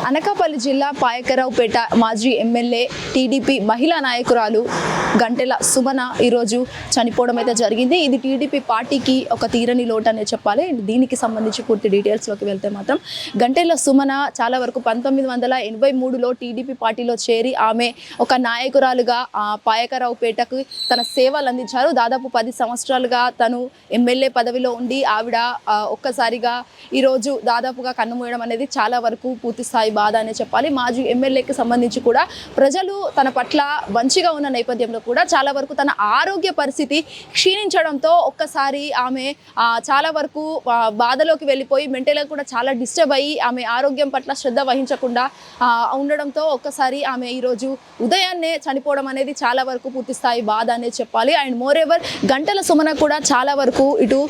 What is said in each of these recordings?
అనకాపల్లి జిల్లా పాయకరావుపేట మాజీ MLA TDP మహిళా నాయకురాలు గంటెల సుమన ఈరోజు చనిపోవడం అయితే జరిగింది. ఇది టీడీపీ పార్టీకి ఒక తీరని లోటు అనే చెప్పాలి. దీనికి సంబంధించి పూర్తి డీటెయిల్స్లోకి వెళ్తే మాత్రం గంటెల సుమన చాలా వరకు 1983లో టీడీపీ పార్టీలో చేరి ఆమె ఒక నాయకురాలుగా పాయకరావుపేటకు తన సేవలు అందించారు. దాదాపు 10 సంవత్సరాలుగా తను ఎమ్మెల్యే పదవిలో ఉండి ఆవిడ ఒక్కసారిగా ఈరోజు దాదాపుగా కన్నుమూయడం అనేది చాలా వరకు పూర్తి స్థాయి బాధ అనే చెప్పాలి. మాజీ ఎమ్మెల్యేకి సంబంధించి కూడా ప్రజలు తన పట్ల మంచిగా ఉన్న నేపథ్యంలో కూడా చాలా వరకు తన ఆరోగ్య పరిస్థితి క్షీణించడంతో ఒక్కసారి ఆమె చాలా వరకు బాధలోకి వెళ్ళిపోయి మెంటల్గా కూడా చాలా డిస్టర్బ్ అయ్యి ఆమె ఆరోగ్యం పట్ల శ్రద్ధ వహించకుండా ఉండడంతో ఒక్కసారి ఆమె ఈరోజు ఉదయాన్నే చనిపోవడం అనేది చాలా వరకు పూర్తి స్థాయి బాధ అనే చెప్పాలి. అండ్ మోర్ ఎవర్ గంటెల సుమన కూడా చాలా వరకు ఇటు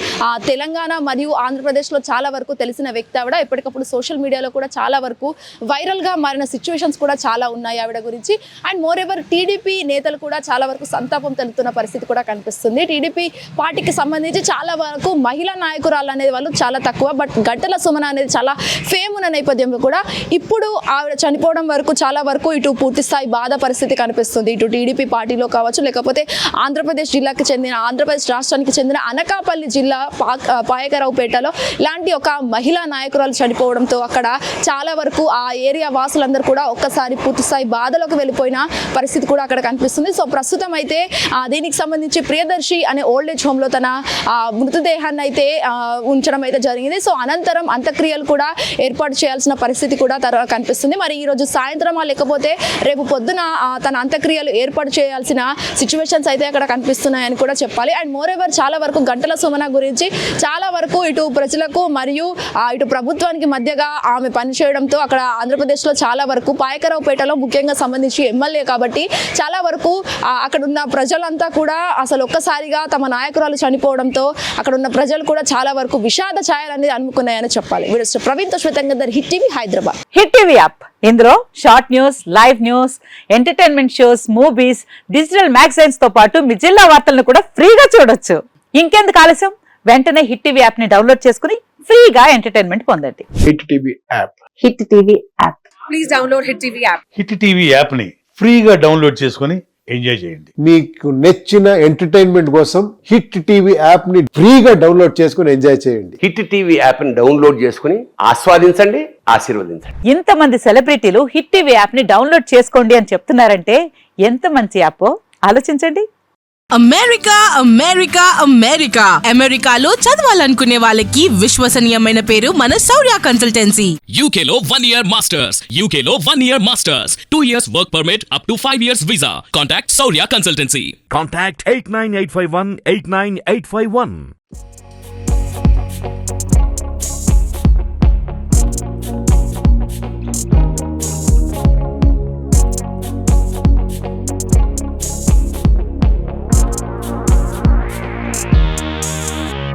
తెలంగాణ మరియు ఆంధ్రప్రదేశ్లో చాలా వరకు తెలిసిన వ్యక్తి. ఆవిడ ఎప్పటికప్పుడు సోషల్ మీడియాలో కూడా చాలా వరకు వైరల్గా మారిన సిచ్యువేషన్స్ కూడా చాలా ఉన్నాయి ఆవిడ గురించి. అండ్ మోర్ ఎవర్ టీడీపీ నేతలు కూడా చాలా వరకు సంతాపం తెలుపుతున్న పరిస్థితి కూడా కనిపిస్తుంది. టీడీపీ పార్టీకి సంబంధించి చాలా వరకు మహిళా నాయకురాలు అనేది వాళ్ళు చాలా తక్కువ. బట్ గంటెల సుమన అనేది చాలా ఫేమ్ ఉన్న నేపథ్యంలో కూడా ఇప్పుడు ఆవిడ చనిపోవడం వరకు చాలా వరకు ఇటు పూర్తి స్థాయి బాధ పరిస్థితి కనిపిస్తుంది. ఇటు టీడీపీ పార్టీలో కావచ్చు, లేకపోతే ఆంధ్రప్రదేశ్ జిల్లాకి చెందిన ఆంధ్రప్రదేశ్ రాష్ట్రానికి చెందిన అనకాపల్లి జిల్లా పాయకరావుపేటలో ఇలాంటి ఒక మహిళా నాయకురాలు చనిపోవడంతో అక్కడ చాలా వరకు ఆ ఏరియా వాసులందరూ కూడా ఒక్కసారి పూర్తి స్థాయి బాధలోకి వెళ్ళిపోయిన పరిస్థితి కూడా అక్కడ కనిపిస్తుంది. సో ప్రస్తుతం అయితే దీనికి సంబంధించి ప్రియదర్శి అనే ఓల్డ్ ఏజ్ హోమ్లో తన మృతదేహాన్ని అయితే ఉంచడం అయితే జరిగింది. సో అనంతరం అంత్యక్రియలు కూడా ఏర్పాటు చేయాల్సిన పరిస్థితి కూడా కనిపిస్తుంది. మరి ఈరోజు సాయంత్రమా లేకపోతే రేపు పొద్దున తన అంత్యక్రియలు ఏర్పాటు చేయాల్సిన సిచ్యువేషన్స్ అయితే అక్కడ కనిపిస్తున్నాయని కూడా చెప్పాలి. అండ్ మోర్ ఎవర్ చాలా వరకు గంటెల సుమన గురించి చాలా వరకు ఇటు ప్రజలకు మరియు ఇటు ప్రభుత్వానికి మధ్యగా ఆమె పనిచేయడంతో అక్కడ ఆంధ్రప్రదేశ్లో చాలా వరకు పాయకరావుపేటలో ముఖ్యంగా సంబంధించి ఎమ్మెల్యే కాబట్టి చాలా వరకు అక్కడ ఉన్న ప్రజలంతా కూడా అసలు ఒక్కసారిగా తమ నాయకురాలు చనిపోవడంతో అక్కడ ఉన్న ప్రజలు కూడా చాలా వరకు విషాద ఛాయలు అనేది అనుకున్నాయని చెప్పాలి. ప్రవీణ్ తో శ్వేతంగర్, hit TV Hyderabad. Hit TV app ఇందులో short news, live news, entertainment shows, movies, digital magazines తో పాటు మీ జిల్లా వార్తలను కూడా ఫ్రీగా చూడొచ్చు. ఇంకెందుకు ఆలస్యం, వెంటనే హిట్ టీవీ యాప్ ని డౌన్లోడ్ చేసుకుని ఫ్రీగా ఎంటర్టైన్మెంట్ పొందండి. Hit TV app. Hit TV app. Please download hit TV app. Hit TV app ని ఫ్రీగా డౌన్లోడ్ చేసుకుని ఎంజాయ్ చేయండి. మీకు నచ్చిన ఎంటర్టైన్మెంట్ కోసం హిట్ టీవీ యాప్ ని ఫ్రీగా డౌన్లోడ్ చేసుకుని ఎంజాయ్ చేయండి. హిట్ టీవీ యాప్ ని డౌన్లోడ్ చేసుకుని ఆస్వాదించండి, ఆశీర్వదించండి. ఇంతమంది సెలబ్రిటీలు హిట్ టీవీ యాప్ ని డౌన్లోడ్ చేసుకోండి అని చెప్తున్నారంటే ఎంత మంచి యాప్ ఆలోచించండి. అమెరికా అమెరికా అమెరికా అమెరికాలో చదవాలనుకునే వాళ్ళకి విశ్వసనీయమైన పేరు మన శౌర్య కన్సల్టెన్సీ. UK లో 1 year masters, UK లో 1 year masters, 2 years work permit up to 5 years visa. Contact Saurya Consultancy. Contact 89851 89851.